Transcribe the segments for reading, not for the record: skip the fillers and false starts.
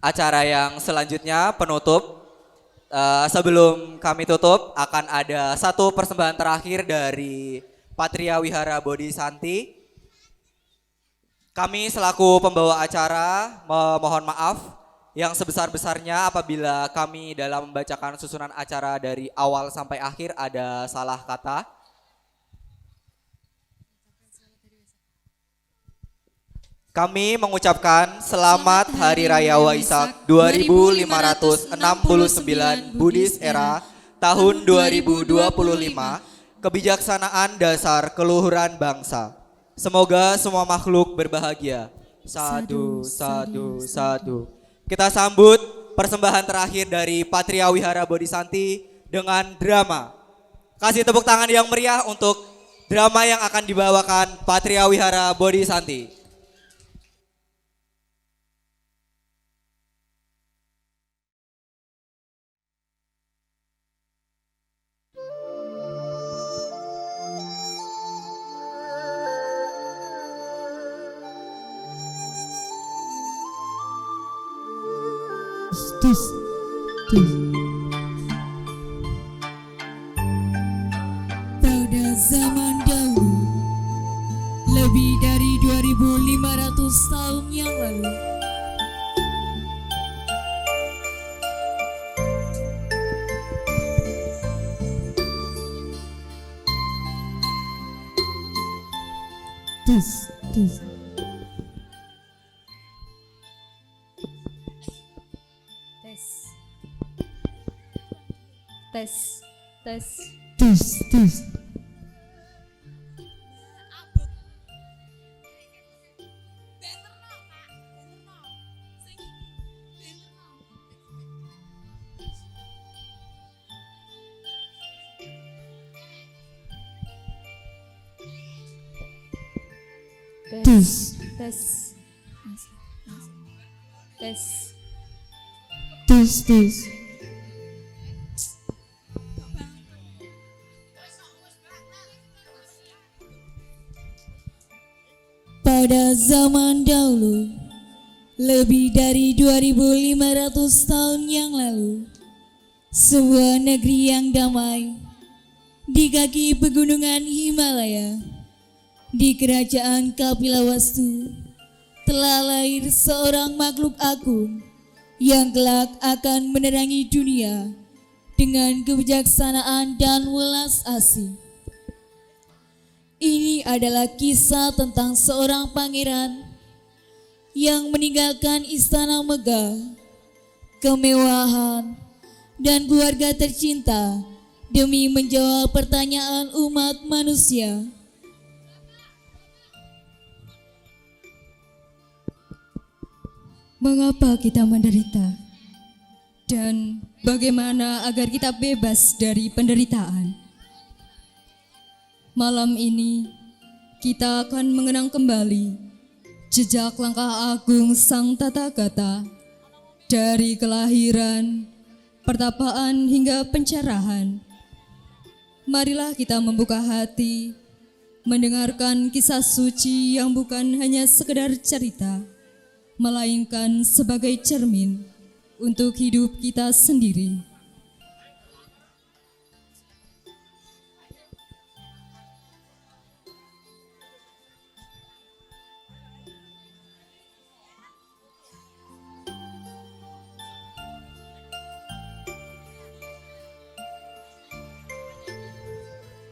acara yang selanjutnya penutup. Sebelum kami tutup akan ada satu persembahan terakhir dari Patria Wihara Bodhi Santi. Kami selaku pembawa acara memohon maaf yang sebesar-besarnya apabila kami dalam membacakan susunan acara dari awal sampai akhir ada salah kata. Kami mengucapkan selamat Hari Raya Waisak 2569 Buddhis Era tahun 2025, kebijaksanaan dasar keluhuran bangsa. Semoga semua makhluk berbahagia. Sadu, sadu, sadu. Kita sambut persembahan terakhir dari Patria Wihara Bodhi Santi dengan drama. Kasih tepuk tangan yang meriah untuk drama yang akan dibawakan Patria Wihara Bodhi Santi. Tus, tus. Pada zaman dahulu, lebih dari 2500 tahun yang lalu, tus, tus. Tes, tes. Tus, tus. Tus, Tes, tes. tus, tus. Pada zaman dahulu, lebih dari 2500 tahun yang lalu, sebuah negeri yang damai di kaki pegunungan Himalaya, di kerajaan Kapilawastu, telah lahir seorang makhluk agung yang kelak akan menerangi dunia dengan kebijaksanaan dan welas asih. Ini adalah kisah tentang seorang pangeran yang meninggalkan istana megah, kemewahan, dan keluarga tercinta demi menjawab pertanyaan umat manusia. Mengapa kita menderita? Dan bagaimana agar kita bebas dari penderitaan? Malam ini kita akan mengenang kembali jejak langkah agung Sang Tathagata dari kelahiran, pertapaan hingga pencerahan. Marilah kita membuka hati, mendengarkan kisah suci yang bukan hanya sekedar cerita, melainkan sebagai cermin untuk hidup kita sendiri.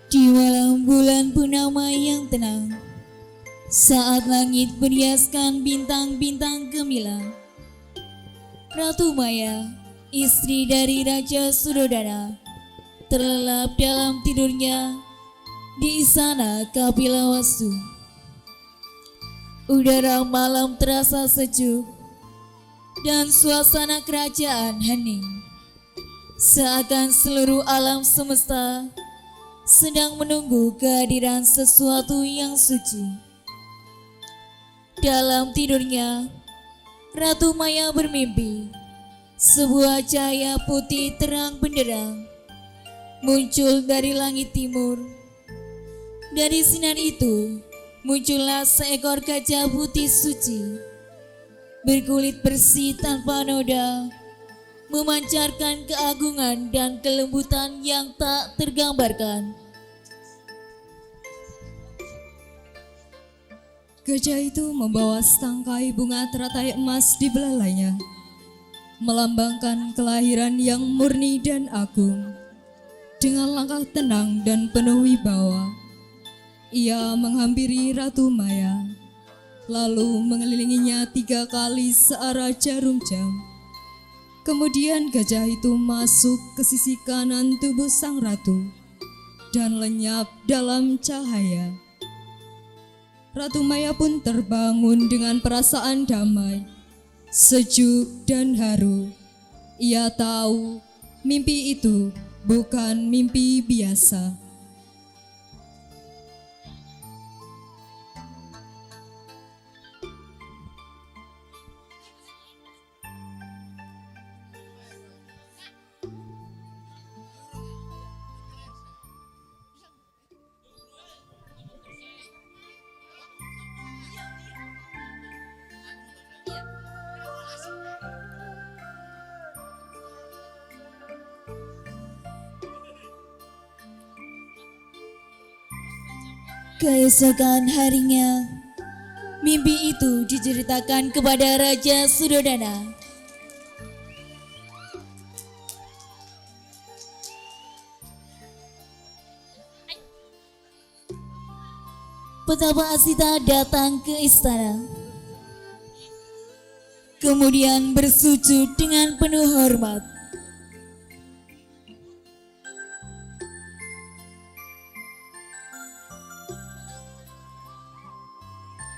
Di malam bulan purnama yang tenang, saat langit berhiaskan bintang-bintang gemilang, Ratu Maya, istri dari Raja Surodana, terlelap dalam tidurnya di istana Kapilawastu. Udara malam terasa sejuk dan suasana kerajaan hening, seakan seluruh alam semesta sedang menunggu kehadiran sesuatu yang suci. Dalam tidurnya, Ratu Maya bermimpi sebuah cahaya putih terang benderang muncul dari langit timur. Dari sinar itu muncullah seekor gajah putih suci. berkulit bersih tanpa noda, memancarkan keagungan dan kelembutan yang tak tergambarkan. Gajah itu membawa setangkai bunga teratai emas di belalainya, melambangkan kelahiran yang murni dan agung. Dengan langkah tenang dan penuh wibawa, ia menghampiri Ratu Maya, lalu mengelilinginya 3 kali searah jarum jam. Kemudian gajah itu masuk ke sisi kanan tubuh sang ratu dan lenyap dalam cahaya. Ratu Maya pun terbangun dengan perasaan damai, sejuk dan haru. Ia tahu mimpi itu bukan mimpi biasa. Keesokan harinya, mimpi itu diceritakan kepada Raja Suddhodana. Petapa Asita datang ke istana, kemudian bersujud dengan penuh hormat.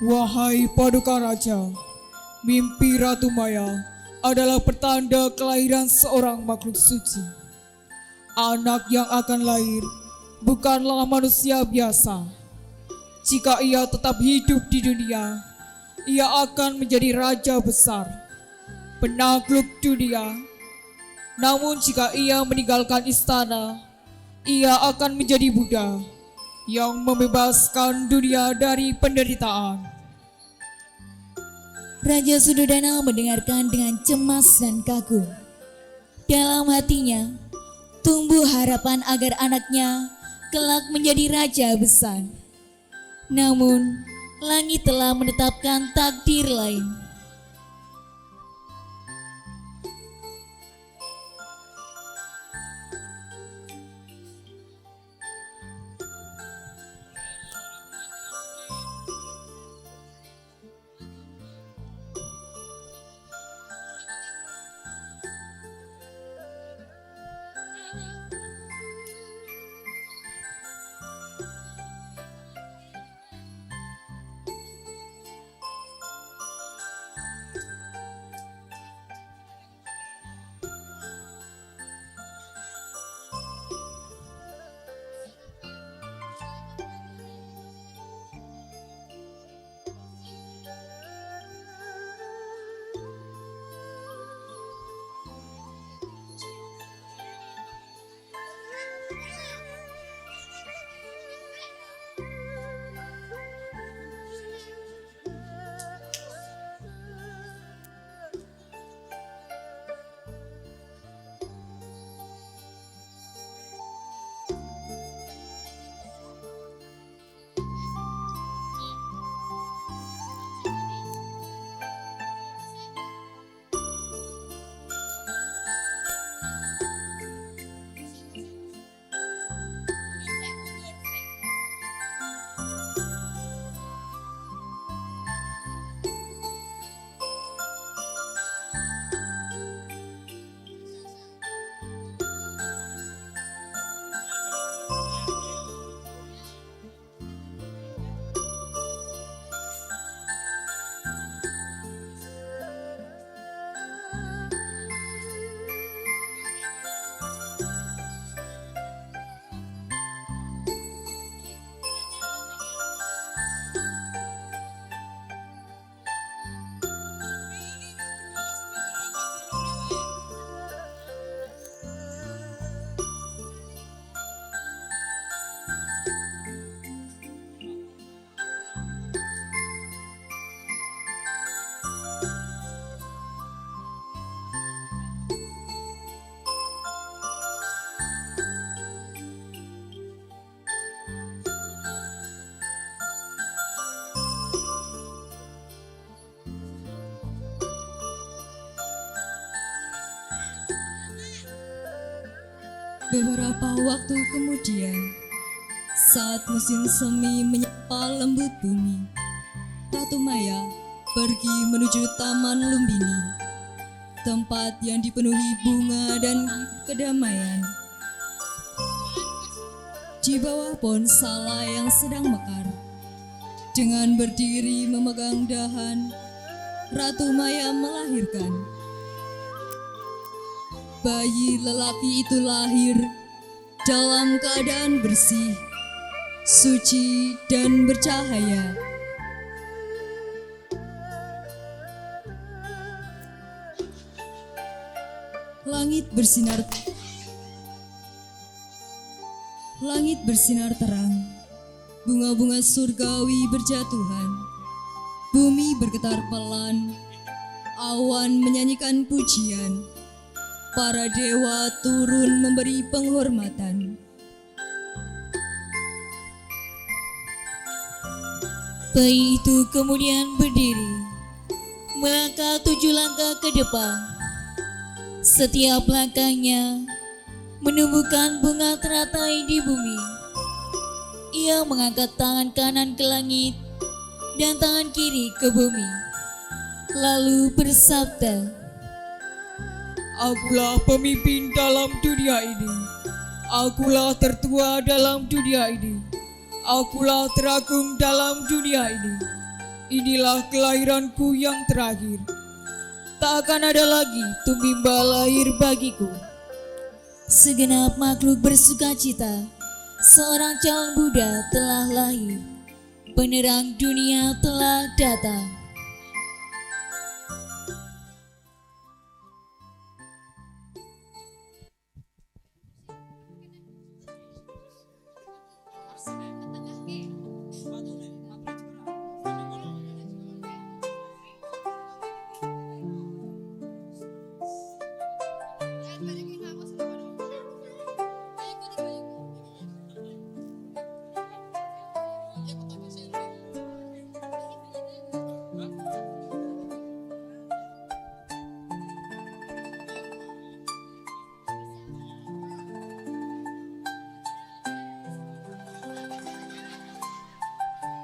Wahai Paduka Raja, mimpi Ratu Maya adalah pertanda kelahiran seorang makhluk suci. Anak yang akan lahir bukanlah manusia biasa. Jika ia tetap hidup di dunia, ia akan menjadi raja besar, penakluk dunia. Namun jika ia meninggalkan istana, ia akan menjadi Buddha yang membebaskan dunia dari penderitaan. Raja Suddhodana mendengarkan dengan cemas dan kagum. Dalam hatinya, tumbuh harapan agar anaknya kelak menjadi raja besar. Namun, langit telah menetapkan takdir lain. Beberapa waktu kemudian, saat musim semi menyapa lembut bumi, Ratu Maya pergi menuju Taman Lumbini, tempat yang dipenuhi bunga dan kedamaian. Di bawah pohon sala yang sedang mekar, dengan berdiri memegang dahan, Ratu Maya melahirkan. Bayi lelaki itu lahir dalam keadaan bersih, suci, dan bercahaya. Langit bersinar terang, bunga-bunga surgawi berjatuhan, bumi bergetar pelan, awan menyanyikan pujian, para dewa turun memberi penghormatan. Bayi itu kemudian berdiri, melangkah 7 langkah ke depan. Setiap langkahnya menumbuhkan bunga teratai di bumi. Ia mengangkat tangan kanan ke langit dan tangan kiri ke bumi, lalu bersabda, Akulah pemimpin dalam dunia ini. Akulah tertua dalam dunia ini. Akulah teragung dalam dunia ini. Inilah kelahiranku yang terakhir. Tak akan ada lagi tumimba lahir bagiku. segenap makhluk bersukacita. Seorang calon Buddha telah lahir. Penerang dunia telah datang.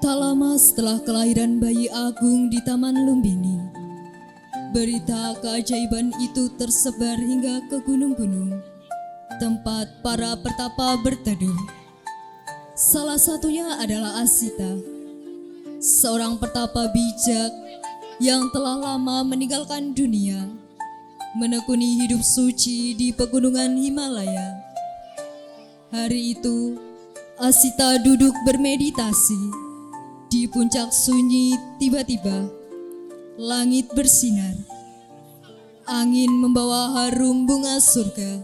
Tak lama setelah kelahiran bayi Agung di Taman Lumbini, berita keajaiban itu tersebar hingga ke gunung-gunung, tempat para pertapa berteduh. Salah satunya adalah Asita, seorang pertapa bijak yang telah lama meninggalkan dunia, menekuni hidup suci di pegunungan Himalaya. Hari itu, Asita duduk bermeditasi. Di puncak sunyi, tiba-tiba langit bersinar. Angin membawa harum bunga surga.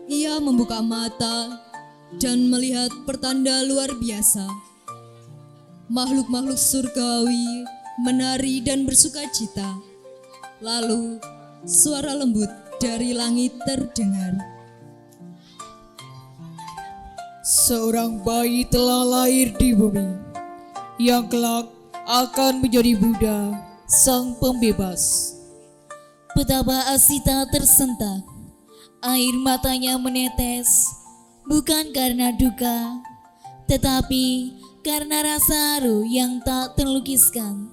Ia membuka mata dan melihat pertanda luar biasa. Makhluk-makhluk surgawi menari dan bersukacita. Lalu suara lembut dari langit terdengar. Seorang bayi telah lahir di bumi, yang kelak akan menjadi Buddha, sang pembebas. Betapa Asita tersentak. Air matanya menetes, bukan karena duka, tetapi karena rasa haru yang tak terlukiskan.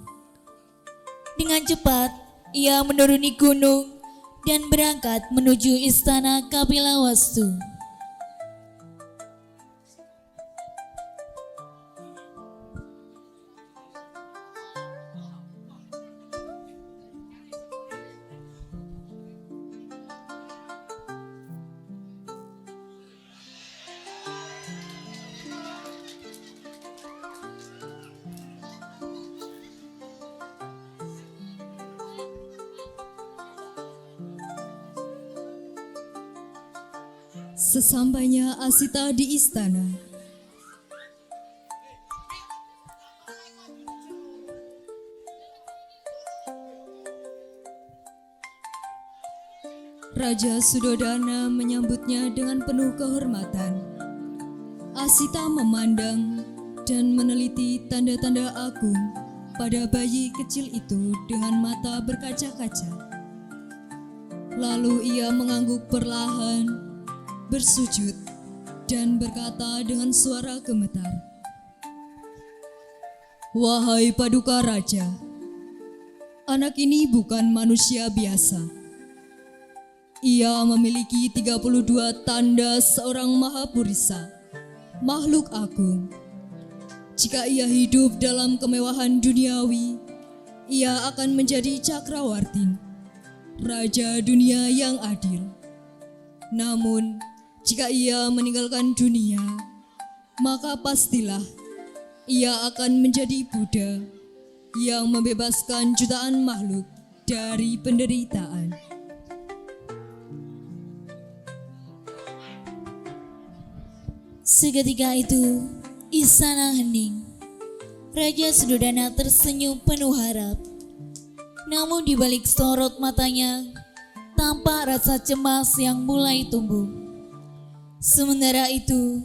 Dengan cepat, ia menuruni gunung dan berangkat menuju istana Kapilawastu. Sesampainya Asita di istana, Raja Sudodana menyambutnya dengan penuh kehormatan. Asita memandang dan meneliti tanda-tanda agung pada bayi kecil itu dengan mata berkaca-kaca. Lalu ia mengangguk perlahan bersujud, dan berkata dengan suara gemetar, "Wahai Paduka Raja, anak ini bukan manusia biasa. Ia memiliki 32 tanda seorang Mahapurisa, makhluk agung. Jika ia hidup dalam kemewahan duniawi, ia akan menjadi Cakrawartin, Raja dunia yang adil. Namun, jika ia meninggalkan dunia, maka pastilah ia akan menjadi Buddha yang membebaskan jutaan makhluk dari penderitaan." Seketika itu, istana hening. Raja Suddhodana tersenyum penuh harap. Namun di balik sorot matanya, tampak rasa cemas yang mulai tumbuh. Sementara itu,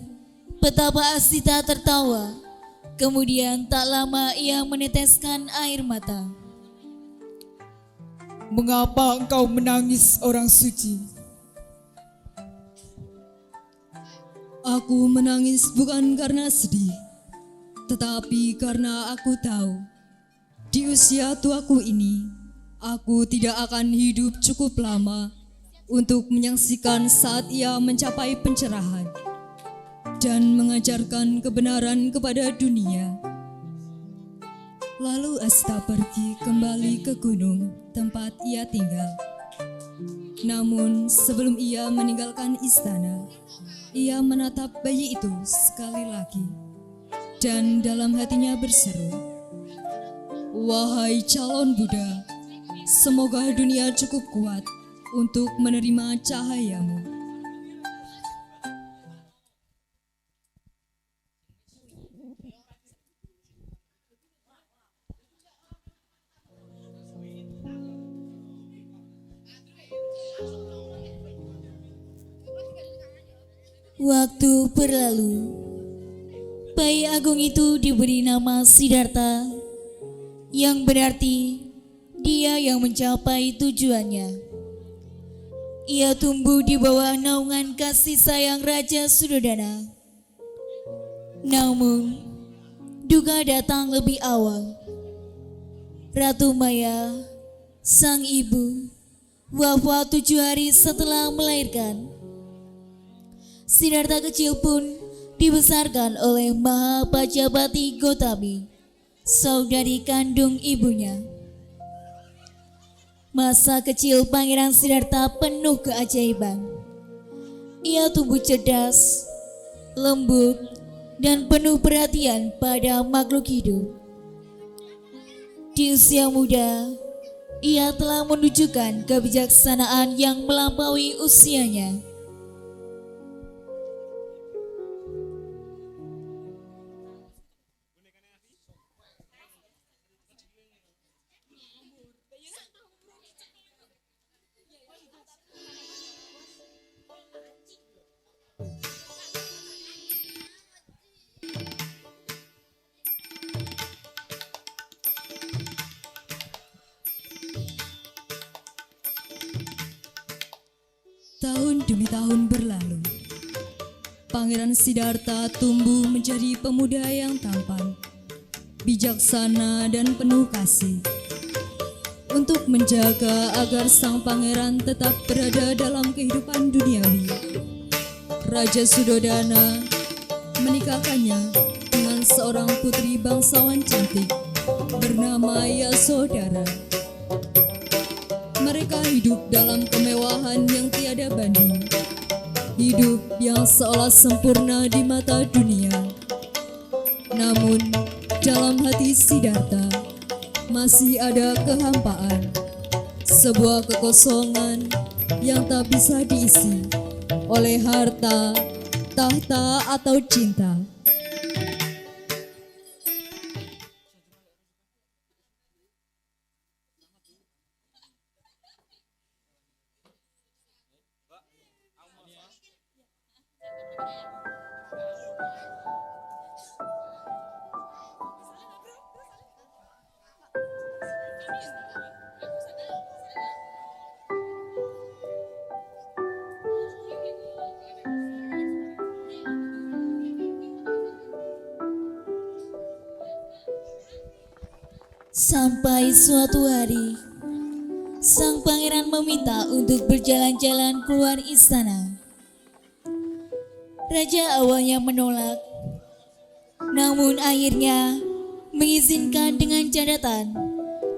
betapa Asita tertawa. Kemudian tak lama ia meneteskan air mata. Mengapa engkau menangis, orang suci? Aku menangis bukan karena sedih, tetapi karena aku tahu di usia tuaku ini, aku tidak akan hidup cukup lama untuk menyaksikan saat ia mencapai pencerahan dan mengajarkan kebenaran kepada dunia. Lalu Asta pergi kembali ke gunung tempat ia tinggal. Namun sebelum ia meninggalkan istana, ia menatap bayi itu sekali lagi dan dalam hatinya berseru, "Wahai calon Buddha, semoga dunia cukup kuat untuk menerima cahayamu." Waktu berlalu. Bayi agung itu diberi nama Siddhartha, yang berarti dia yang mencapai tujuannya. Ia tumbuh di bawah naungan kasih sayang Raja Suddhodana. Namun, duka datang lebih awal. Ratu Maya, sang ibu, wafat 7 hari setelah melahirkan. Siddhartha kecil pun dibesarkan oleh Mahapajapati Gotami, saudari kandung ibunya. Masa kecil Pangeran Siddhartha penuh keajaiban. Ia tumbuh cerdas, lembut, dan penuh perhatian pada makhluk hidup. Di usia muda, ia telah menunjukkan kebijaksanaan yang melampaui usianya. Tahun demi tahun berlalu. Pangeran Siddhartha tumbuh menjadi pemuda yang tampan, bijaksana dan penuh kasih. Untuk menjaga agar sang pangeran tetap berada dalam kehidupan duniawi, Raja Suddhodana menikahkannya dengan seorang putri bangsawan cantik bernama Yasodhara. Mereka hidup dalam kemewahan yang tiada banding, hidup yang seolah sempurna di mata dunia. Namun dalam hati Siddhartha masih ada kehampaan, sebuah kekosongan yang tak bisa diisi oleh harta, tahta atau cinta. Sampai suatu hari, sang pangeran meminta untuk berjalan-jalan keluar istana. Raja awalnya menolak, namun akhirnya mengizinkan dengan catatan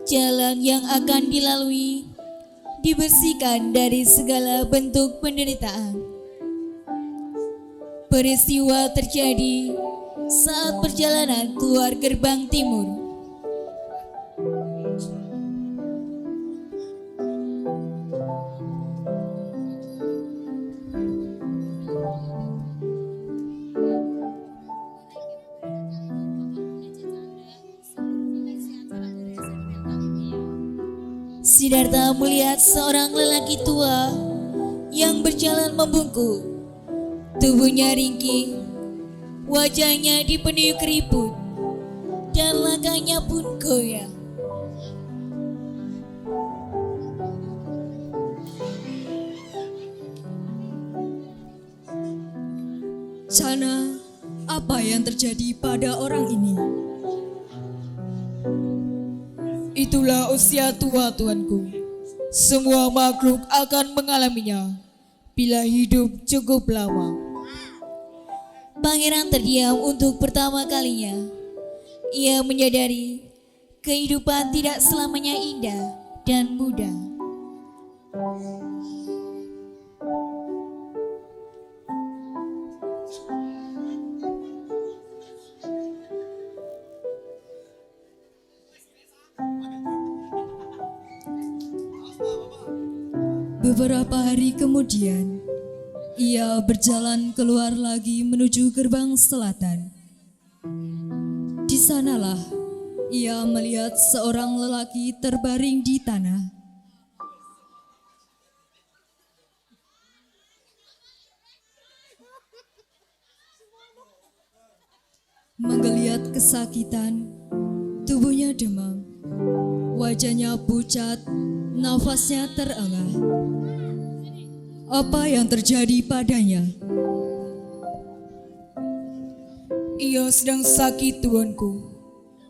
jalan yang akan dilalui dibersihkan dari segala bentuk penderitaan. Peristiwa terjadi saat perjalanan keluar gerbang timur. Siddhartha melihat seorang lelaki tua yang berjalan membungkuk. Tubuhnya ringkih, wajahnya dipenuhi keriput, dan langkahnya pun goyah. Jana, apa yang terjadi pada orang ini? Itulah usia tua, tuanku. Semua makhluk akan mengalaminya bila hidup cukup lama. Pangeran terdiam untuk pertama kalinya. Ia menyadari kehidupan tidak selamanya indah dan mudah. Beberapa hari kemudian, ia berjalan keluar lagi menuju gerbang selatan. Di sanalah ia melihat seorang lelaki terbaring di tanah. Menggeliat kesakitan, tubuhnya demam, wajahnya pucat, nafasnya terengah. Apa yang terjadi padanya? Ia sedang sakit, tuanku.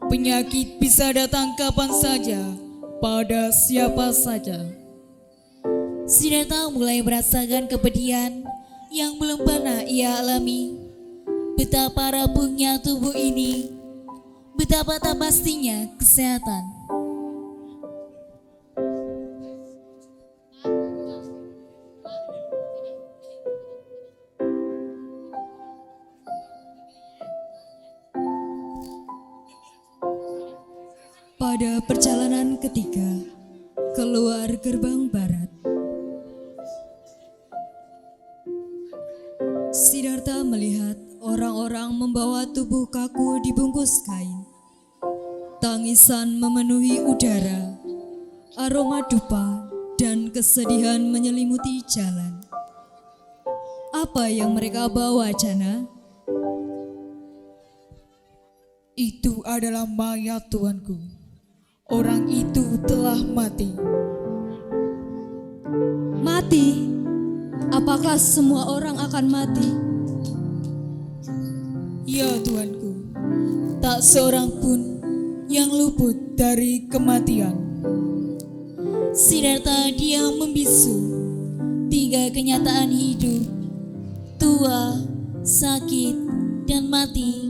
Penyakit bisa datang kapan saja, pada siapa saja. Siddhartha mulai merasakan kepedihan yang belum pernah ia alami. Betapa rapuhnya tubuh ini, betapa tak pastinya kesehatan. Pada perjalanan ketiga, keluar gerbang barat, Siddhartha melihat orang-orang membawa tubuh kaku dibungkus kain. Tangisan memenuhi udara, aroma dupa dan kesedihan menyelimuti jalan. Apa yang mereka bawa, Jana? Itu adalah mayat, tuanku. Orang itu telah mati. Mati? Apakah semua orang akan mati? Ya, tuanku. Tak seorang pun yang luput dari kematian. Siddhartha diam membisu. Tiga kenyataan hidup, tua, sakit, dan mati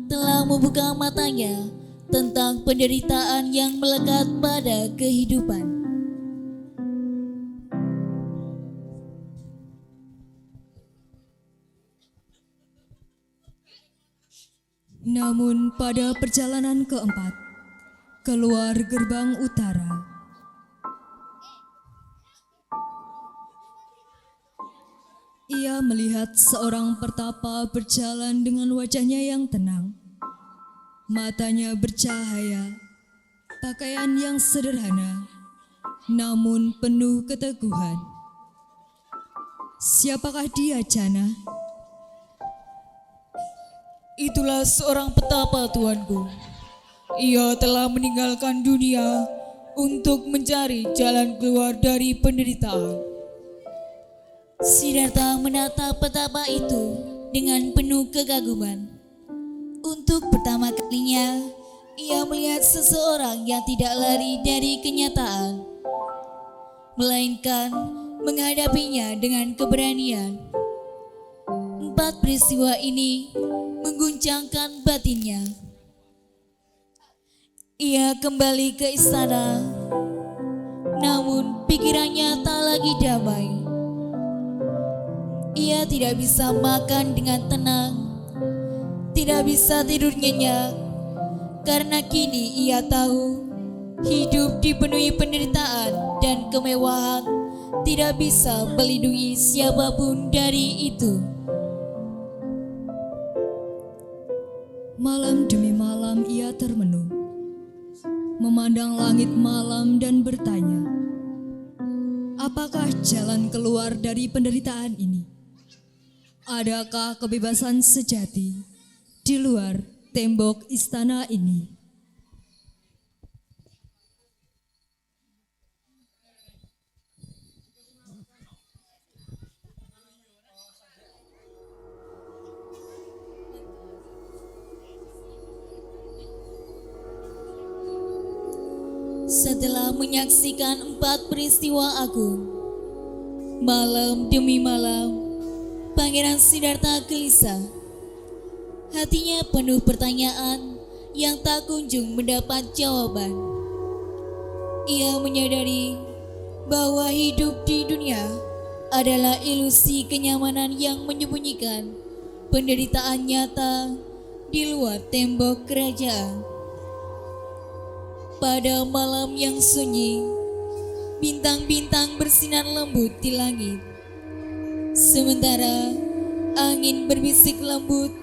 telah membuka matanya tentang penderitaan yang melekat pada kehidupan. Namun pada perjalanan keempat, keluar gerbang utara, ia melihat seorang pertapa berjalan dengan wajahnya yang tenang. Matanya bercahaya, pakaian yang sederhana, namun penuh keteguhan. Siapakah dia, Jana? Itulah seorang petapa, tuanku. Ia telah meninggalkan dunia untuk mencari jalan keluar dari penderitaan. Siddhartha menatap petapa itu dengan penuh kekaguman. Untuk pertama kalinya, ia melihat seseorang yang tidak lari dari kenyataan, melainkan menghadapinya dengan keberanian. 4 peristiwa ini mengguncangkan batinnya. Ia kembali ke istana, namun pikirannya tak lagi damai. Ia tidak bisa makan dengan tenang, tidak bisa tidur nyenyak, karena kini ia tahu hidup dipenuhi penderitaan dan kemewahan tidak bisa melindungi siapapun dari itu. Malam demi malam ia termenung, memandang langit malam dan bertanya, apakah jalan keluar dari penderitaan ini? Adakah kebebasan sejati di luar tembok istana ini? Setelah menyaksikan 4 peristiwa agung, malam demi malam, Pangeran Siddhartha gelisah. Hatinya penuh pertanyaan yang tak kunjung mendapat jawaban. Ia menyadari bahwa hidup di dunia adalah ilusi kenyamanan yang menyembunyikan penderitaan nyata di luar tembok kerajaan. Pada malam yang sunyi, bintang-bintang bersinar lembut di langit. Sementara angin berbisik lembut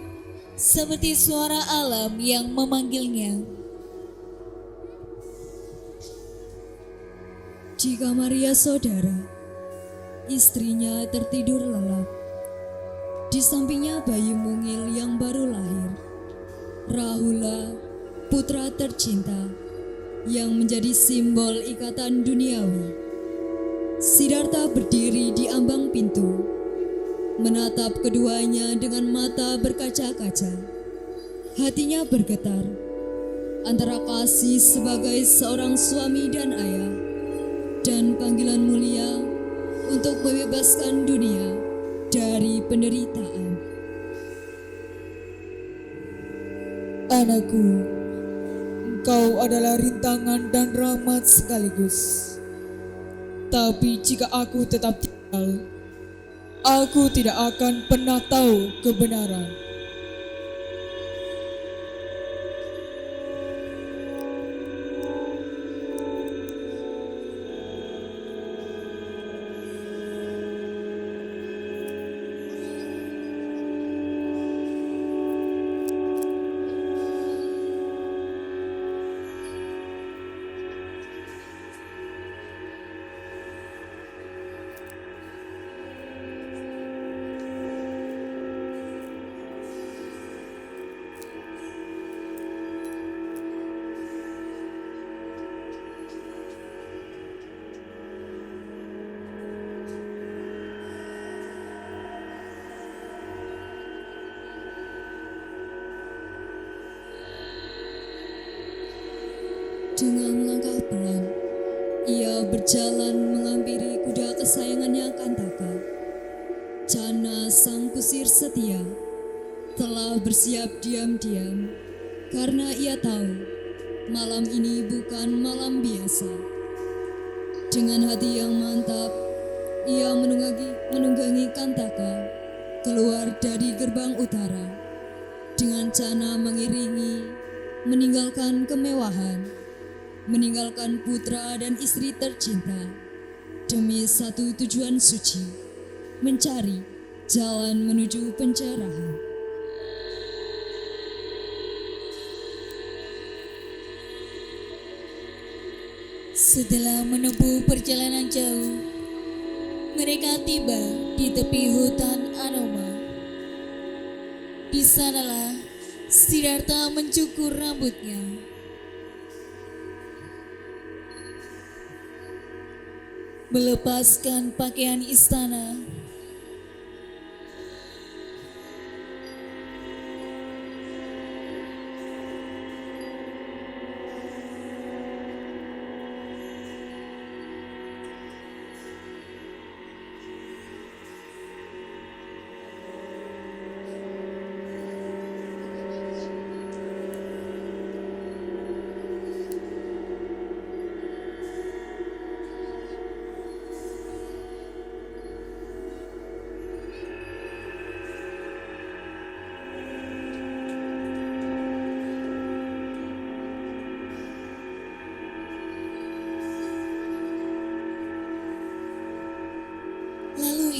seperti suara alam yang memanggilnya. Di kamar Yasodhara, istrinya tertidur lelap. Di sampingnya bayi mungil yang baru lahir, Rahula, putra tercinta, yang menjadi simbol ikatan duniawi. Siddhartha berdiri di ambang pintu, menatap keduanya dengan mata berkaca-kaca. Hatinya bergetar antara kasih sebagai seorang suami dan ayah dan panggilan mulia untuk membebaskan dunia dari penderitaan. Anakku, engkau adalah rintangan dan rahmat sekaligus. Tapi jika aku tetap tinggal, aku tidak akan pernah tahu kebenaran. Dengan langkah pelan, ia berjalan menghampiri kuda kesayangannya Kantaka. Cana sang kusir setia telah bersiap diam-diam karena ia tahu malam ini bukan malam biasa. Dengan hati yang mantap, ia menunggangi Kantaka keluar dari gerbang utara. Dengan Cana mengiringi, meninggalkan kemewahan, meninggalkan putra dan istri tercinta demi satu tujuan suci, mencari jalan menuju pencerahan. Setelah menempuh perjalanan jauh, mereka tiba di tepi hutan Anoma. Di sanalah Siddhartha mencukur rambutnya. Melepaskan pakaian istana,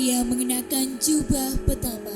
Ia mengenakan jubah petapa.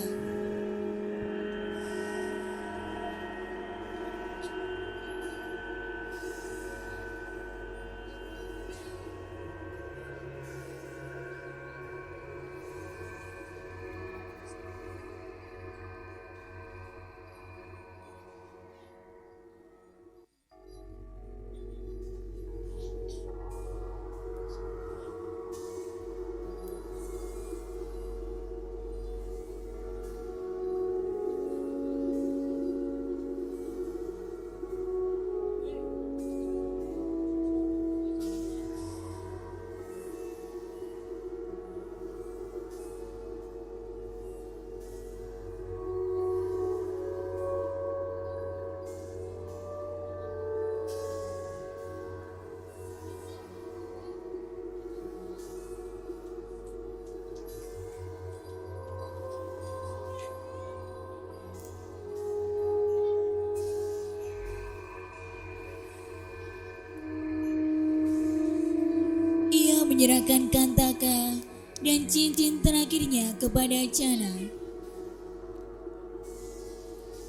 Ia menyerahkan kantaka dan cincin terakhirnya kepada Cana.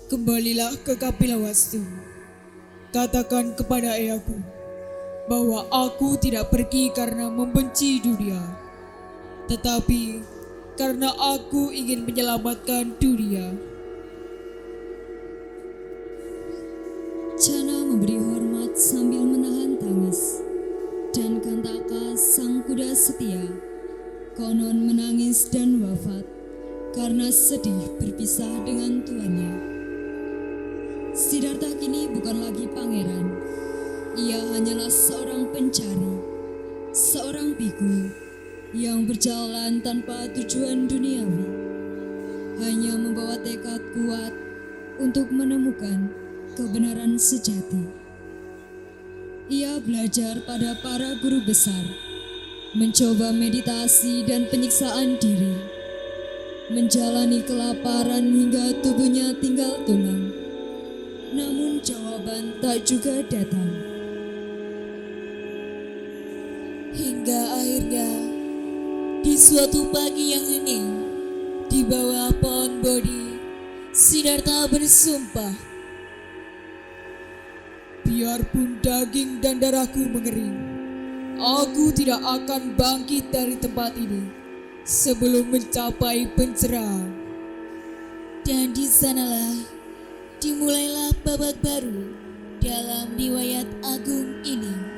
Kembalilah ke Kapilawastu. Katakan kepada ayahku bahwa aku tidak pergi karena membenci dunia, tetapi karena aku ingin menyelamatkan dunia. Cana memberi hormat sambil menahan tangis. Dan Kantaka sang kuda setia konon menangis dan wafat karena sedih berpisah dengan tuannya. Siddhartha kini bukan lagi pangeran. Ia hanyalah seorang pencari, seorang biku yang berjalan tanpa tujuan duniawi, hanya membawa tekad kuat untuk menemukan kebenaran sejati. Ia belajar pada para guru besar, mencoba meditasi dan penyiksaan diri, menjalani kelaparan hingga tubuhnya tinggal tulang. Namun jawaban tak juga datang. Hingga akhirnya di suatu pagi yang hening, di bawah pohon Bodhi, Siddhartha bersumpah, Biarpun daging dan darahku mengering, aku tidak akan bangkit dari tempat ini sebelum mencapai pencerahan. dan di sanalah dimulailah babak baru dalam riwayat agung ini.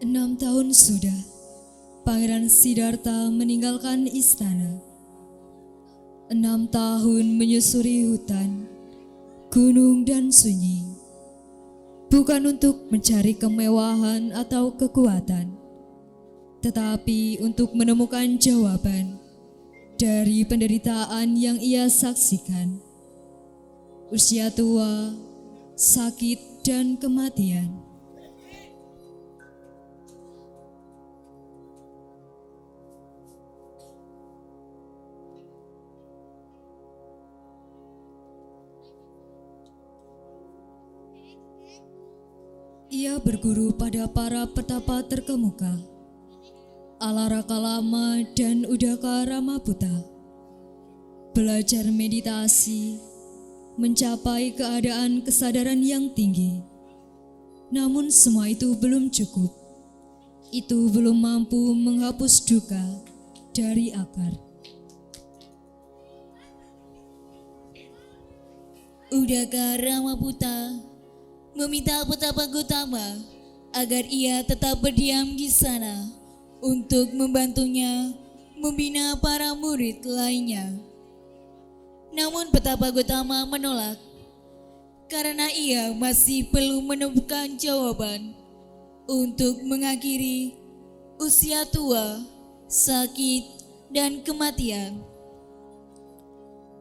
Enam tahun sudah Pangeran Siddhartha meninggalkan istana. 6 tahun menyusuri hutan, gunung dan sunyi, bukan untuk mencari kemewahan atau kekuatan, tetapi untuk menemukan jawaban dari penderitaan yang ia saksikan. Usia tua, sakit, dan kematian. Ia berguru pada para petapa terkemuka, Alaraka Lama dan Udaka Ramaputa. Belajar meditasi, mencapai keadaan kesadaran yang tinggi. Namun semua itu belum cukup. Itu belum mampu menghapus duka dari akar. Udakah Ramaputa meminta petapa Gotama agar ia tetap berdiam di sana untuk membantunya membina para murid lainnya. Namun petapa Gotama menolak karena ia masih perlu menemukan jawaban untuk mengakhiri usia tua, sakit, dan kematian.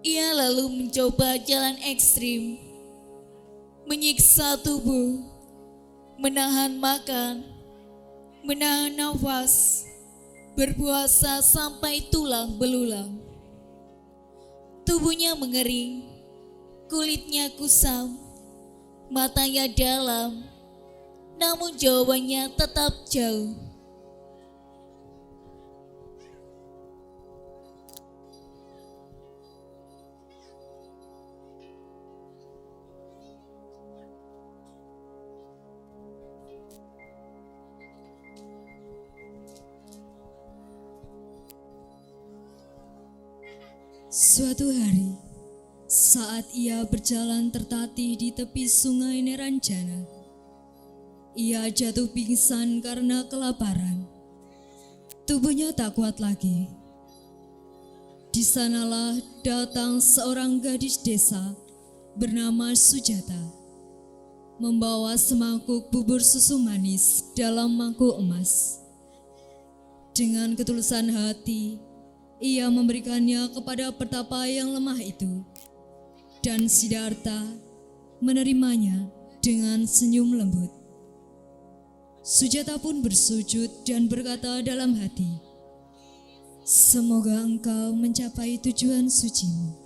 Ia lalu mencoba jalan ekstrim, menyiksa tubuh, menahan makan, menahan nafas, berpuasa sampai tulang belulang. Tubuhnya mengering, kulitnya kusam, matanya dalam, namun jawabannya tetap jauh. Suatu hari, saat ia berjalan tertatih di tepi sungai Neranjana, ia jatuh pingsan karena kelaparan. Tubuhnya tak kuat lagi. Di sanalah datang seorang gadis desa bernama Sujata, membawa semangkuk bubur susu manis dalam mangkuk emas. Dengan ketulusan hati, ia memberikannya kepada pertapa yang lemah itu, dan Siddhartha menerimanya dengan senyum lembut. Sujata pun bersujud dan berkata dalam hati, "Semoga engkau mencapai tujuan sucimu."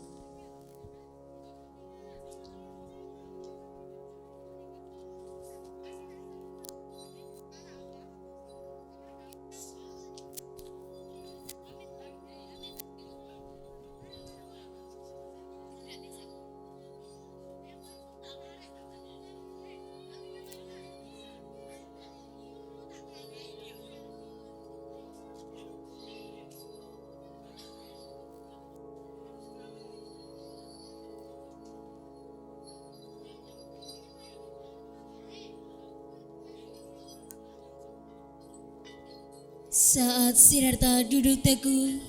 Saat Siddhartha duduk teguh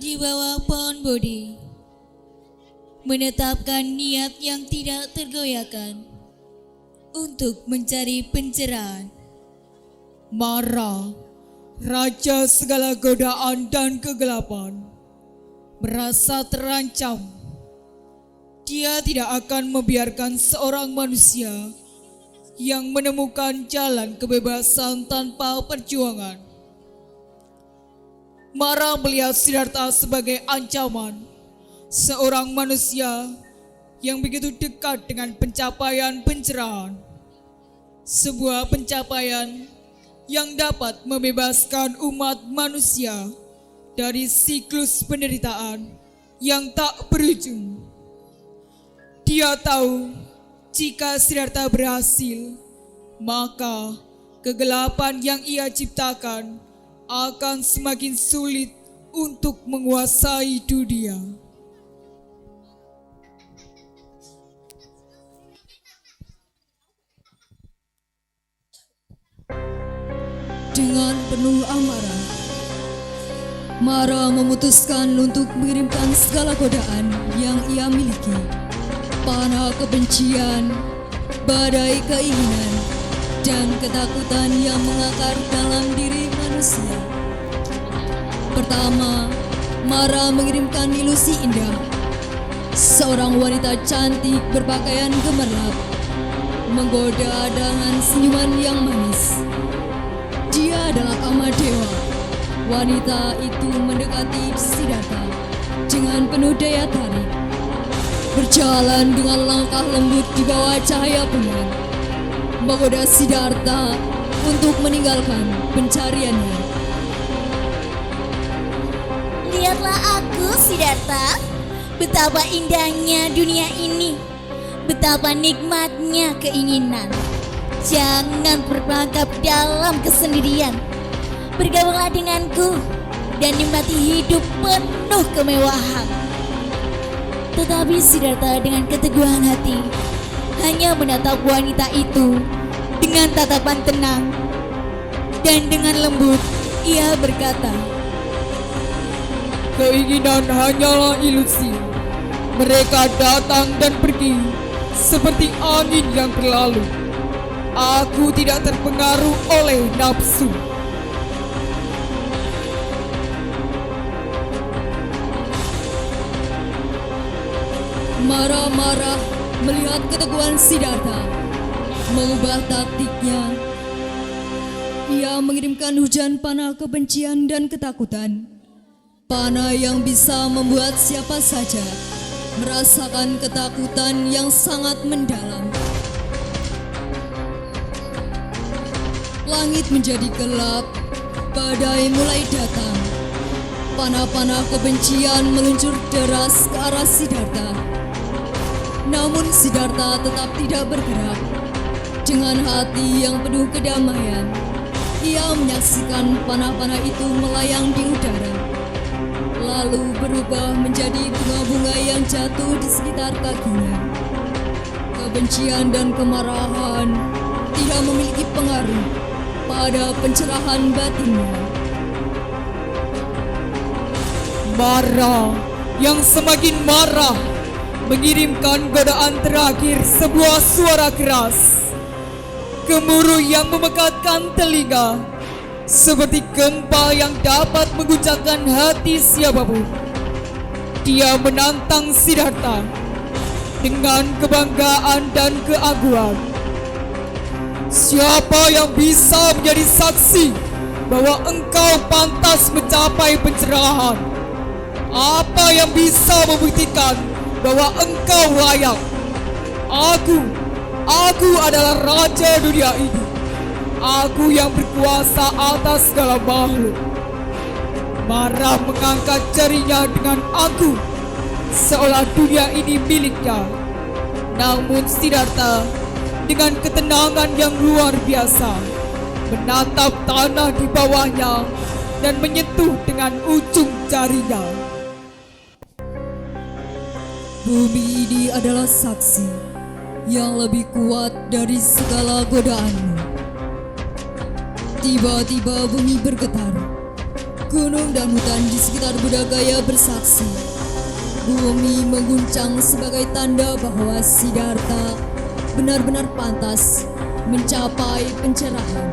di bawah pohon Bodhi, menetapkan niat yang tidak tergoyahkan untuk mencari pencerahan. Mara, raja segala godaan dan kegelapan, merasa terancam. Dia tidak akan membiarkan seorang manusia yang menemukan jalan kebebasan tanpa perjuangan. Mara melihat Siddhartha sebagai ancaman, seorang manusia yang begitu dekat dengan pencapaian pencerahan. Sebuah pencapaian yang dapat membebaskan umat manusia dari siklus penderitaan yang tak berujung. Dia tahu jika Siddhartha berhasil, maka kegelapan yang ia ciptakan akan semakin sulit untuk menguasai dunia. Dengan penuh amarah, Mara memutuskan untuk mengirimkan segala godaan yang ia miliki, panah kebencian, badai keinginan, dan ketakutan yang mengakar dalam diri manusia. Pertama, Mara mengirimkan ilusi indah. Seorang wanita cantik berpakaian gemerlap, menggoda dengan senyuman yang manis. Dia adalah Kamadewa. Wanita itu mendekati Siddhartha dengan penuh daya tarik, berjalan dengan langkah lembut di bawah cahaya bulan, menggoda Siddhartha untuk meninggalkan pencariannya. Lihatlah aku, Siddhartha, betapa indahnya dunia ini, betapa nikmatnya keinginan. Jangan berperangkap dalam kesendirian. Bergabunglah denganku. dan menikmati hidup penuh kemewahan. Tetapi Siddhartha dengan keteguhan hati hanya menatap wanita itu dengan tatapan tenang, dan dengan lembut ia berkata, Keinginan hanyalah ilusi. Mereka datang dan pergi seperti angin yang berlalu. Aku tidak terpengaruh oleh nafsu. Marah-marah melihat keteguhan Siddhartha, mengubah taktiknya. Ia mengirimkan hujan panah kebencian dan ketakutan. Panah yang bisa membuat siapa saja merasakan ketakutan yang sangat mendalam. Langit menjadi gelap, badai mulai datang. Panah-panah kebencian meluncur deras ke arah Siddhartha. Namun Siddhartha tetap tidak bergerak. Dengan hati yang penuh kedamaian, ia menyaksikan panah-panah itu melayang di udara, lalu berubah menjadi bunga-bunga yang jatuh di sekitar kakinya. Kebencian dan kemarahan tidak memiliki pengaruh pada pencerahan batinnya. Marah yang semakin marah mengirimkan godaan terakhir, sebuah suara keras. Gemuruh yang memekakkan telinga, seperti gempa yang dapat mengguncangkan hati siapapun. Dia menantang Siddhartha dengan kebanggaan dan keagungan. Siapa yang bisa menjadi saksi bahwa engkau pantas mencapai pencerahan? Apa yang bisa membuktikan bahwa engkau layak? Aku adalah raja dunia ini. Aku yang berkuasa atas segala makhluk. Marah mengangkat jarinya dengan aku, seolah dunia ini miliknya. Namun Siddhartha dengan ketenangan yang luar biasa menatap tanah di bawahnya dan menyentuh dengan ujung jarinya. Bumi ini adalah saksi yang lebih kuat dari segala godaanmu. Tiba-tiba bumi bergetar. Gunung dan hutan di sekitar Buddhagaya bersaksi. Bumi mengguncang sebagai tanda bahwa Siddhartha benar-benar pantas mencapai pencerahan.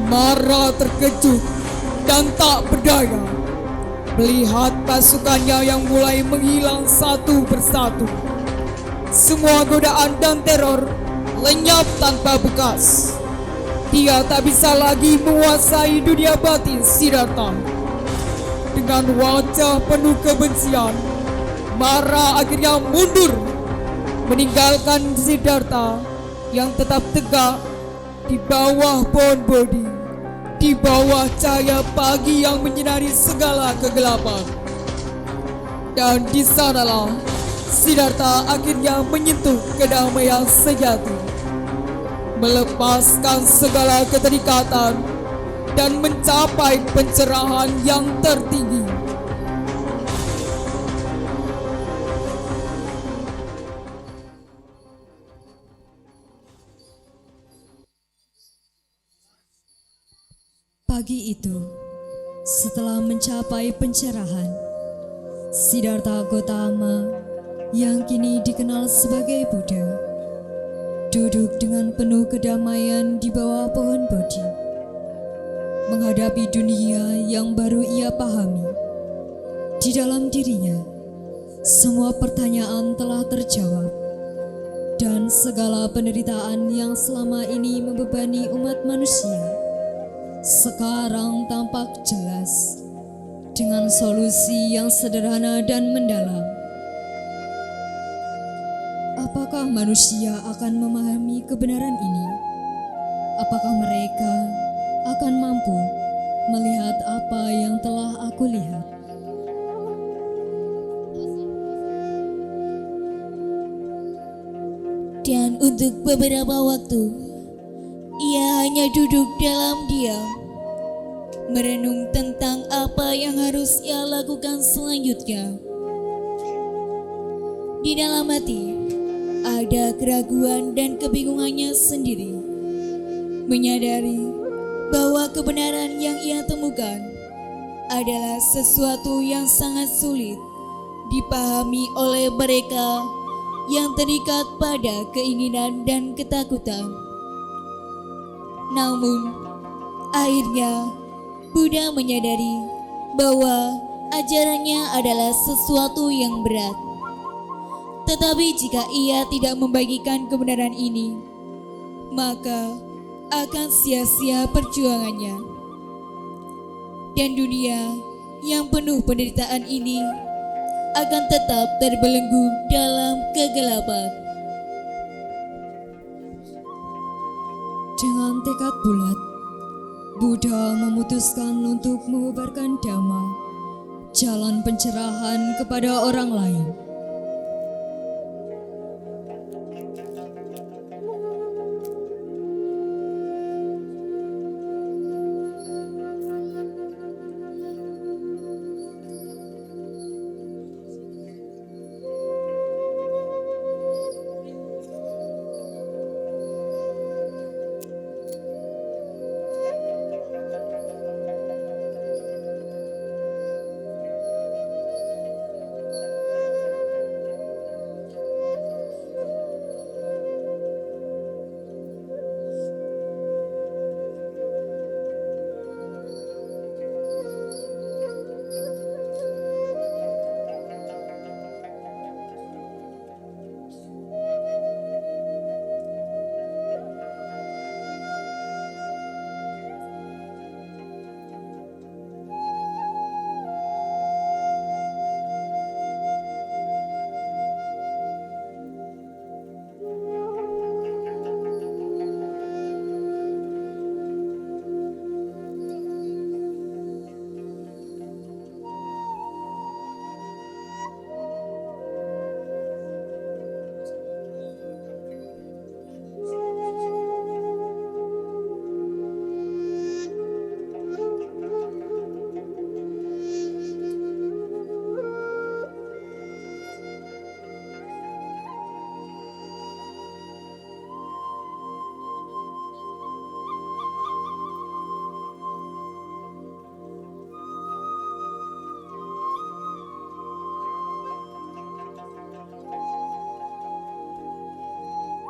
Mara terkejut dan tak berdaya melihat pasukannya yang mulai menghilang satu persatu. Semua godaan dan teror lenyap tanpa bekas. Dia tak bisa lagi menguasai dunia batin Siddhartha. Dengan wajah penuh kebencian, Mara akhirnya mundur, meninggalkan Siddhartha yang tetap tegak di bawah pohon Bodhi, di bawah cahaya pagi yang menyinari segala kegelapan. Dan di sanalah Siddhartha akhirnya menyentuh kedamaian sejati, melepaskan segala keterikatan dan mencapai pencerahan yang tertinggi. Pagi itu, setelah mencapai pencerahan, Siddhartha Gautama yang kini dikenal sebagai Buddha duduk dengan penuh kedamaian di bawah pohon Bodhi, menghadapi dunia yang baru ia pahami. Di dalam dirinya, semua pertanyaan telah terjawab, dan segala penderitaan yang selama ini membebani umat manusia sekarang tampak jelas dengan solusi yang sederhana dan mendalam. Apakah manusia akan memahami kebenaran ini? Apakah mereka akan mampu melihat apa yang telah aku lihat? Dan untuk beberapa waktu ia hanya duduk dalam diam, merenung tentang apa yang harus ia lakukan selanjutnya. Di dalam hati ada keraguan dan kebingungannya sendiri, menyadari bahwa kebenaran yang ia temukan adalah sesuatu yang sangat sulit dipahami oleh mereka yang terikat pada keinginan dan ketakutan. Namun, akhirnya Buddha menyadari bahwa ajarannya adalah sesuatu yang berat. Tetapi jika ia tidak membagikan kebenaran ini, maka akan sia-sia perjuangannya. Dan dunia yang penuh penderitaan ini akan tetap terbelenggu dalam kegelapan. Dengan tekad bulat, Buddha memutuskan untuk mengubarkan Dhamma, jalan pencerahan kepada orang lain.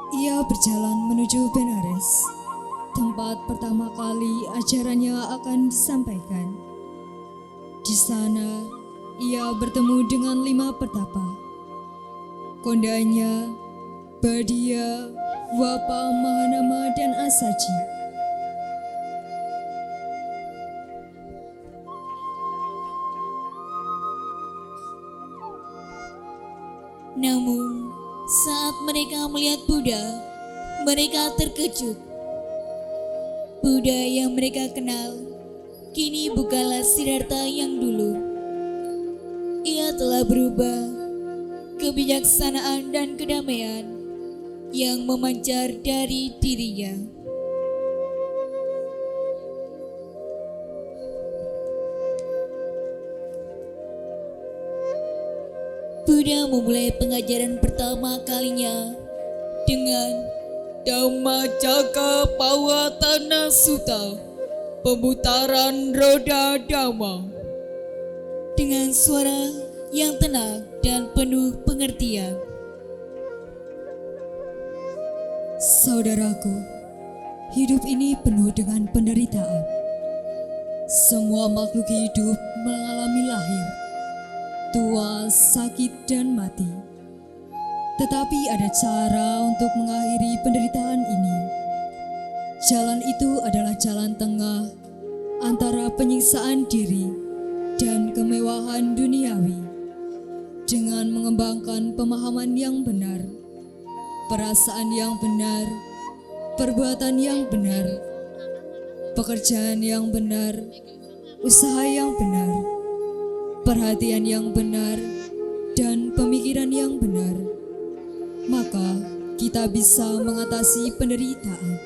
Ia berjalan menuju Benares, tempat pertama kali ajarannya akan disampaikan. Di sana, ia bertemu dengan 5 pertapa. Kondanya, Badia, Wapa, Mahanama, dan Asaji. Namun, saat mereka melihat Buddha, mereka terkejut. Buddha yang mereka kenal kini bukanlah Siddhartha yang dulu. Ia telah berubah. Kebijaksanaan dan kedamaian yang memancar dari dirinya. Buddha memulai pengajaran pertama kalinya dengan Dhammacakkappavattana Sutta, pemutaran roda Dhamma. dengan suara yang tenang dan penuh pengertian. Saudaraku, hidup ini penuh dengan penderitaan. Semua makhluk hidup mengalami lahir, tua, sakit, dan mati. Tetapi ada cara untuk mengakhiri penderitaan ini. Jalan itu adalah jalan tengah antara penyiksaan diri dan kemewahan duniawi. Dengan mengembangkan pemahaman yang benar, perasaan yang benar, perbuatan yang benar, pekerjaan yang benar, usaha yang benar, perhatian yang benar, dan pemikiran yang benar, maka kita bisa mengatasi penderitaan.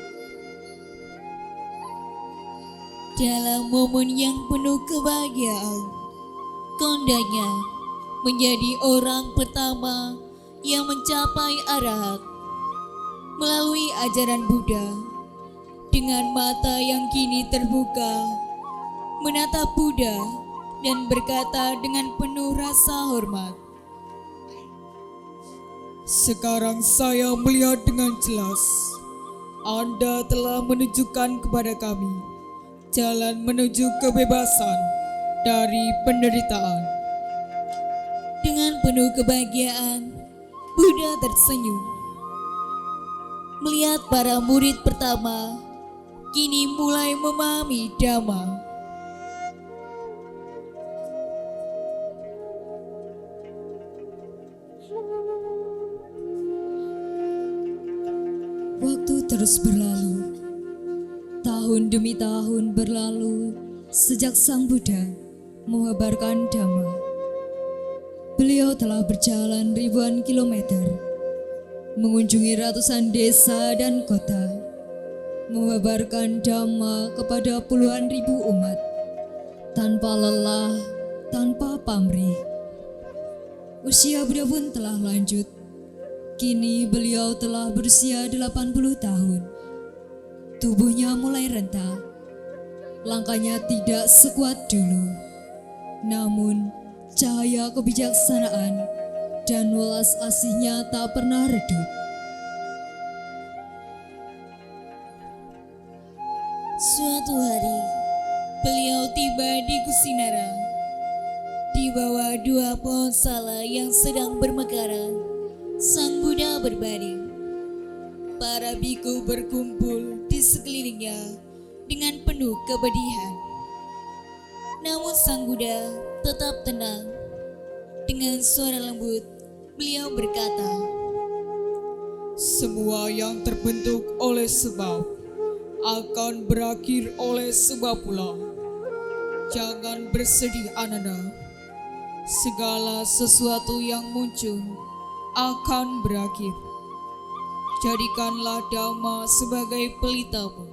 Dalam momen yang penuh kebahagiaan, kondanya menjadi orang pertama yang mencapai arahat melalui ajaran Buddha. Dengan mata yang kini terbuka, menatap Buddha dan berkata dengan penuh rasa hormat, Sekarang saya melihat dengan jelas, Anda telah menunjukkan kepada kami jalan menuju kebebasan dari penderitaan. dengan penuh kebahagiaan, Buddha tersenyum. Melihat para murid pertama kini mulai memahami Dhamma. Waktu terus berlalu. Tahun demi tahun berlalu sejak Sang Buddha mengabarkan Dhamma. Beliau telah berjalan ribuan kilometer, mengunjungi ratusan desa dan kota, mengabarkan Dhamma kepada puluhan ribu umat, tanpa lelah, tanpa pamrih. Usia Buddha pun telah lanjut. Kini beliau telah berusia 80 tahun. Tubuhnya mulai renta. Langkahnya tidak sekuat dulu. Namun, cahaya kebijaksanaan dan welas asihnya tak pernah redup. Suatu hari, beliau tiba di Kusinara. Di bawah dua pohon sala yang sedang bermekaran, Sang Buddha berbaring. Para biku berkumpul di sekelilingnya dengan penuh kepedihan. Namun Sang Buddha tetap tenang. Dengan suara lembut, beliau berkata, Semua yang terbentuk oleh sebab akan berakhir oleh sebab pula. Jangan bersedih Ananda. Segala sesuatu yang muncul akan berakhir. Jadikanlah Dhamma sebagai pelitamu.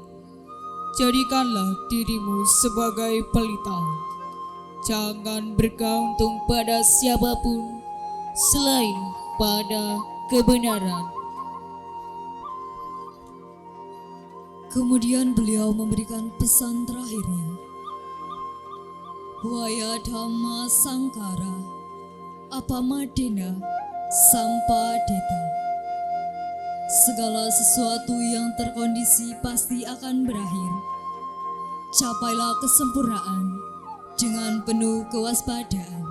Jadikanlah dirimu sebagai pelita. Jangan bergantung pada siapapun selain pada kebenaran. Kemudian beliau memberikan pesan terakhirnya. Waya Dhamma Sangkara, Apamadena Sampadeta. Segala sesuatu yang terkondisi pasti akan berakhir. Capailah kesempurnaan dengan penuh kewaspadaan.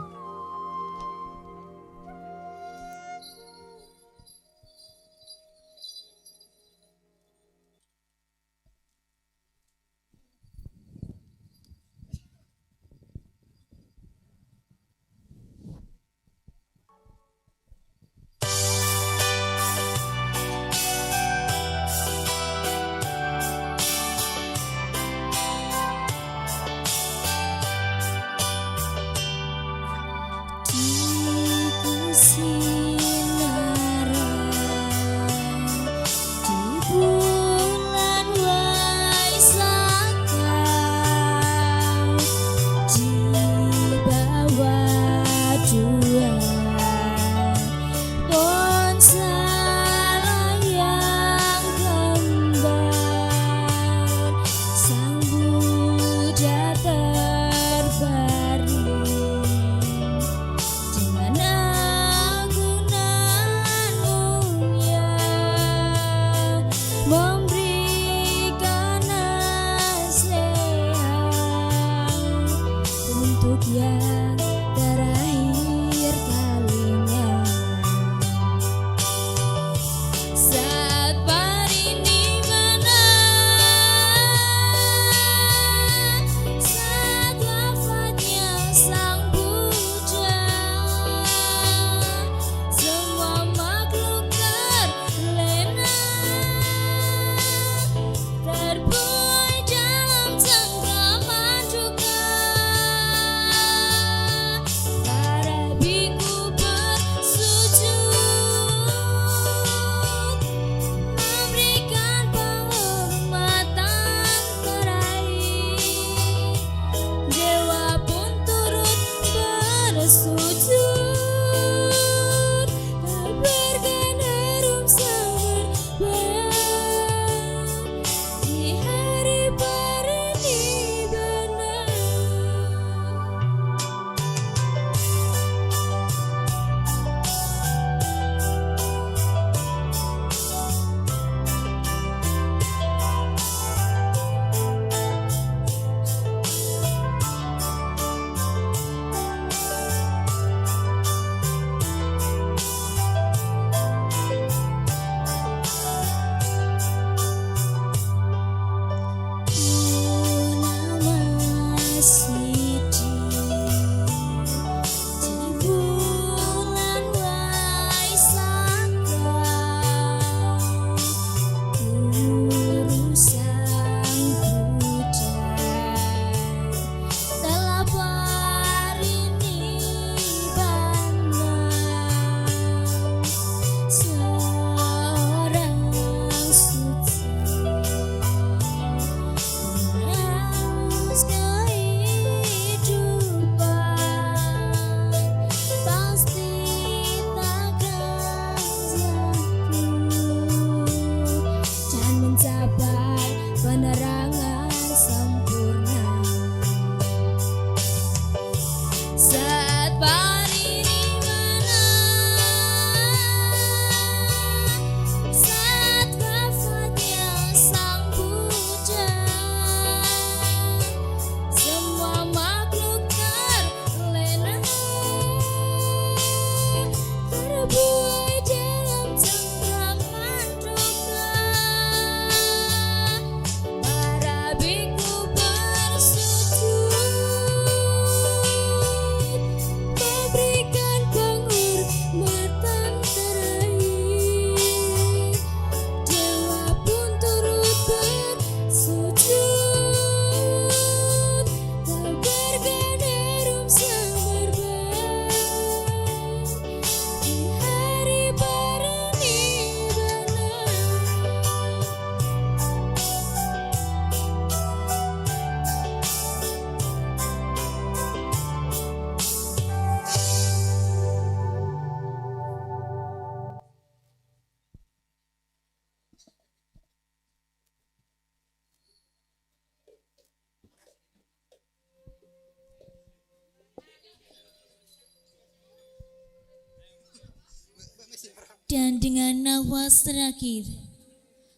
Dan dengan nafas terakhir,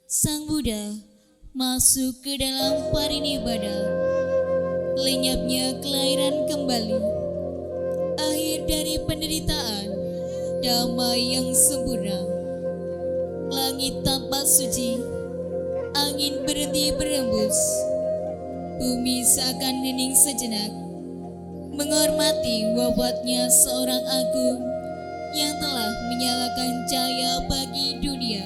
Sang Buddha masuk ke dalam parinibbana. Lenyapnya kelahiran kembali, akhir dari penderitaan, damai yang sempurna. Langit tampak suci, angin berhenti berembus, bumi seakan hening sejenak, menghormati wafatnya seorang agung yang telah menyalakan cahaya bagi dunia.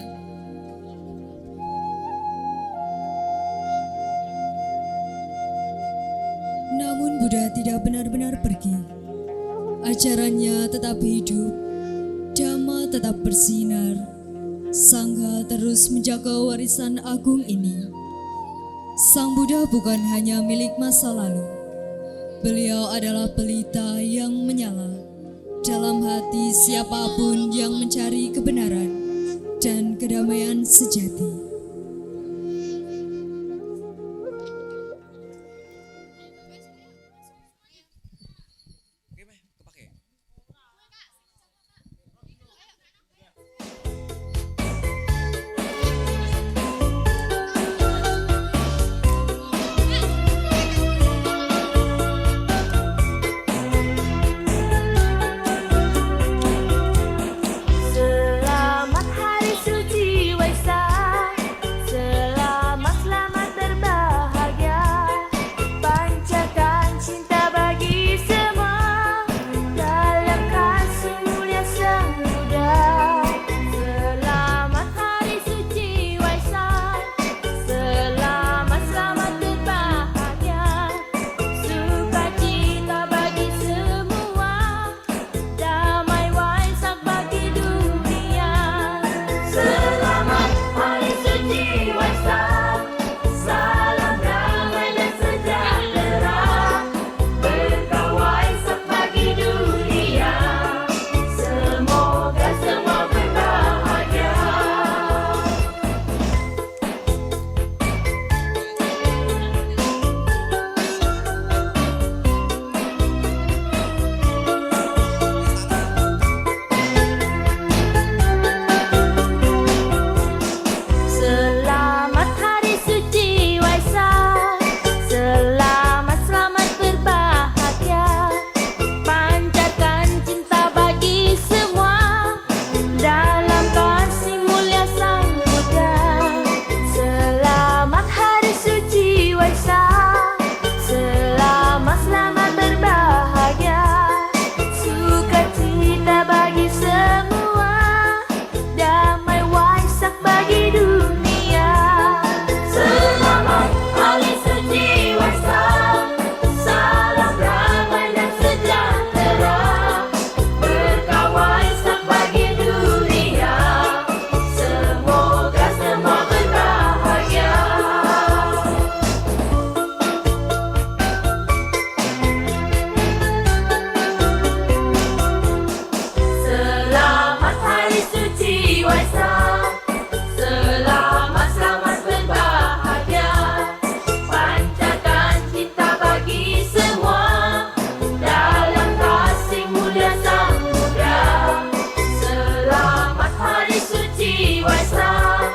Namun Buddha tidak benar-benar pergi. Ajarannya tetap hidup, Dhamma tetap bersinar, Sangha terus menjaga warisan agung ini. Sang Buddha bukan hanya milik masa lalu. Beliau adalah pelita yang menyala dalam hati siapapun yang mencari kebenaran dan kedamaian sejati. Selamat Hari Suci Waisak, selamat selamat berbahagia, panjatkan cinta bagi semua dalam kasih mulia Sang Buddha. Selamat Hari Suci Waisak, selamat selamat berbahagia, sukacita bagi semua, damai Waisak bagi dunia. Selamat Hari Suci Waisak, salam damai dan sejahtera, berkah Waisak bagi dunia, semoga semua berbahagia. Selamat Hari Suci Waisak, selamat selamat berbahagia, panjatkan cinta bagi semua dalam kasih mulia Sang Buddha. Selamat Hari Suci Waisak, selamat selamat berbahagia, sukacita bagi semua, damai Waisak bagi dunia. Selamat Hari Suci Waisak, salam damai dan sejahtera, berkah Waisak bagi dunia, semoga semua berbahagia. Selamat Hari Suci Waisak, selamat selamat berbahagia, panjatkan cinta bagi semua dalam kasih mulia Sang Buddha. Selamat Hari Suci Waisak,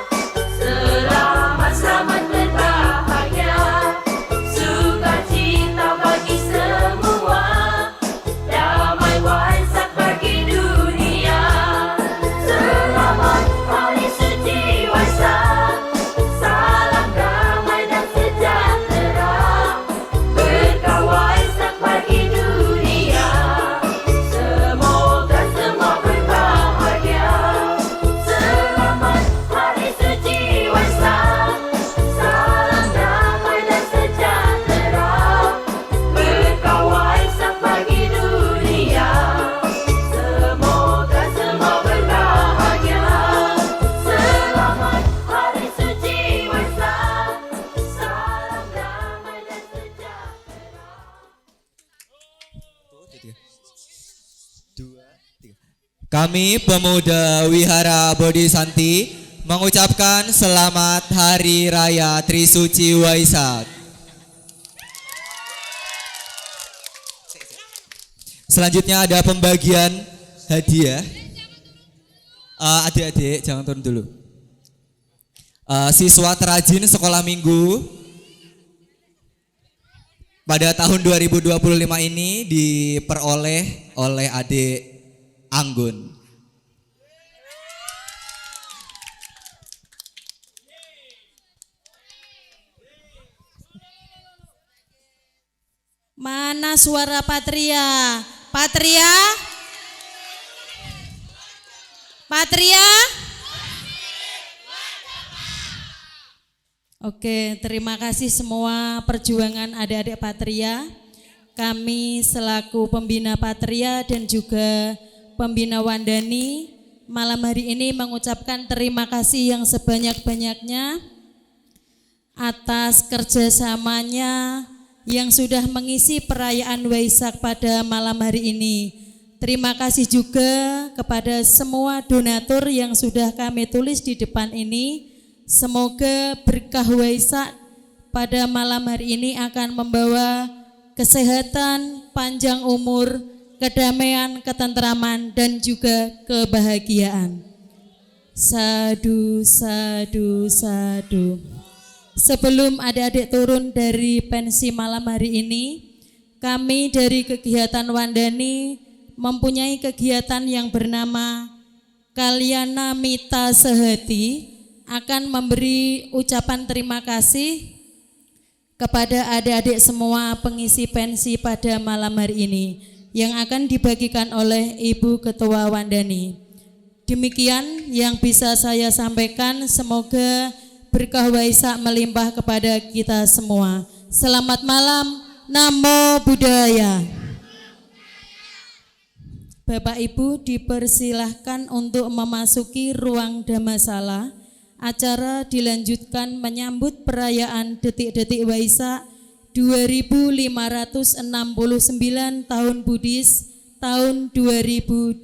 selamat selamat berbahagia, sukacita bagi semua, damai Waisak bagi dunia. Selamat Hari Suci Waisak, salam damai dan sejahtera, berkah Waisak bagi dunia, semoga semua berbahagia. Selamat Hari Suci Waisak, salam damai dan sejahtera, berkah Waisak bagi dunia, semoga semua berbahagia. Selamat Hari Suci Waisak, salam damai dan sejahtera. Kami pemuda Wihara Bodhisanti mengucapkan selamat Hari Raya Trisuci Waisak. Selanjutnya ada pembagian hadiah. Adik-adik jangan turun dulu. Siswa terajin sekolah minggu pada tahun 2025 ini diperoleh oleh adik Anggun. Mana suara Patria? Patria? Patria? Oke, terima kasih semua perjuangan adik-adik Patria. Kami selaku pembina Patria dan juga pembina Wandani malam hari ini mengucapkan terima kasih yang sebanyak-banyaknya atas kerjasamanya yang sudah mengisi perayaan Waisak pada malam hari ini. Terima kasih juga kepada semua donatur yang sudah kami tulis di depan ini. Semoga berkah Waisak pada malam hari ini akan membawa kesehatan, panjang umur, kedamaian, ketentraman, dan juga kebahagiaan. Sadu, sadu, sadu. Sebelum adik-adik turun dari pensi malam hari ini, kami dari kegiatan Wandani mempunyai kegiatan yang bernama Kalyana Mita Sehati, akan memberi ucapan terima kasih kepada adik-adik semua pengisi pensi pada malam hari ini yang akan dibagikan oleh Ibu Ketua Wandani. Demikian yang bisa saya sampaikan, semoga berkah Waisak melimpah kepada kita semua. Selamat malam, Namo Buddhaya. Bapak Ibu dipersilahkan untuk memasuki ruang Dhammasala. Acara dilanjutkan menyambut perayaan detik-detik Waisak 2569 tahun Buddhis tahun 2025.